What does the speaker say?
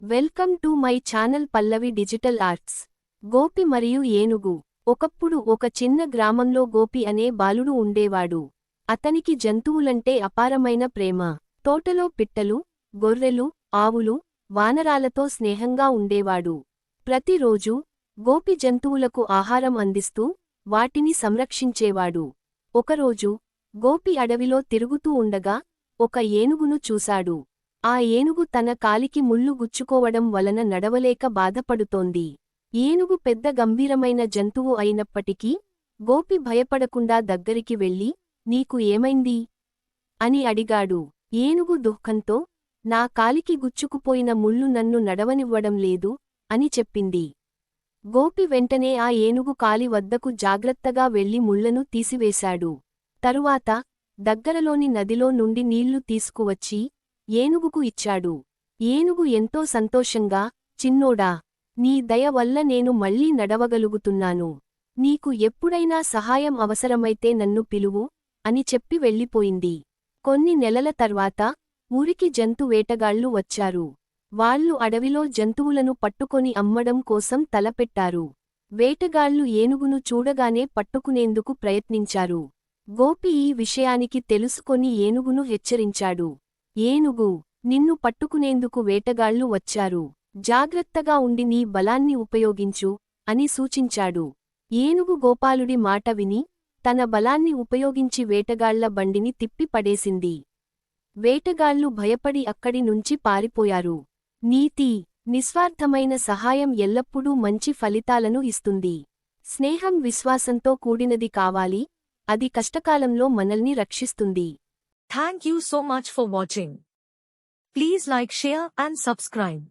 Welcome to my channel Pallavi digital arts. Gopi మరియు ఏనుగు. ఒకప్పుడు ఒక చిన్న గ్రామంలో గోపి అనే బాలుడు ఉండేవాడు. అతనికి జంతువులంటే అపారమైన ప్రేమ. తోటలో పిట్టలు, గొర్రెలు, ఆవులు, వానరాలతో స్నేహంగా ఉండేవాడు. ప్రతిరోజూ గోపి జంతువులకు ఆహారం అందిస్తూ వాటిని సంరక్షించేవాడు. ఒకరోజు గోపి అడవిలో తిరుగుతూ ఉండగా ఒక ఏనుగును చూశాడు. ఆ ఏనుగు తన కాలికి ముళ్ళు గుచ్చుకోవడం వలన నడవలేక బాధపడుతోంది. ఏనుగు పెద్ద గంభీరమైన జంతువు అయినప్పటికీ గోపి భయపడకుండా దగ్గరికి వెళ్ళి, నీకు ఏమైంది? అని అడిగాడు. ఏనుగు దుఃఖంతో, నా కాలికి గుచ్చుకుపోయిన ముళ్ళు నన్ను నడవనివ్వడం లేదు అని చెప్పింది. గోపి వెంటనే ఆ ఏనుగు కాలి వద్దకు జాగ్రత్తగా వెళ్లి ముళ్లను తీసివేశాడు. తరువాత దగ్గరలోని నదిలో నుండి నీళ్లు తీసుకువచ్చి ఏనుగుకు ఇచ్చాడు. ఏనుగు ఎంతో సంతోషంగా, చిన్నోడా, నీ దయ వల్ల నేను మళ్లీ నడవగలుగుతున్నాను. నీకు ఎప్పుడైనా సహాయం అవసరమైతే నన్ను పిలువు అని చెప్పి వెళ్ళిపోయింది. కొన్ని నెలల తర్వాత ఊరికి జంతు వేటగాళ్లు వచ్చారు. వాళ్లు అడవిలో జంతువులను పట్టుకొని అమ్మడం కోసం తలపెట్టారు. వేటగాళ్లు ఏనుగును చూడగానే పట్టుకునేందుకు ప్రయత్నించారు. గోపి ఈ విషయానికి తెలుసుకొని ఏనుగును హెచ్చరించాడు. ఏనుగు, నిన్ను పట్టుకునేందుకు వేటగాళ్లు వచ్చారు. జాగ్రత్తగా ఉండి నీ బలాన్ని ఉపయోగించు అని సూచించాడు. ఏనుగు గోపాలుడి మాట విని తన బలాన్ని ఉపయోగించి వేటగాళ్ల బండిని తిప్పి పడేసింది. వేటగాళ్లు భయపడి అక్కడి నుంచి పారిపోయారు. నీతి: నిస్వార్థమైన సహాయం ఎల్లప్పుడూ మంచి ఫలితాలను ఇస్తుంది. స్నేహం విశ్వాసంతో కూడినది కావాలి, అది కష్టకాలంలో మనల్ని రక్షిస్తుంది. Thank you so much for watching. Please like, share and subscribe.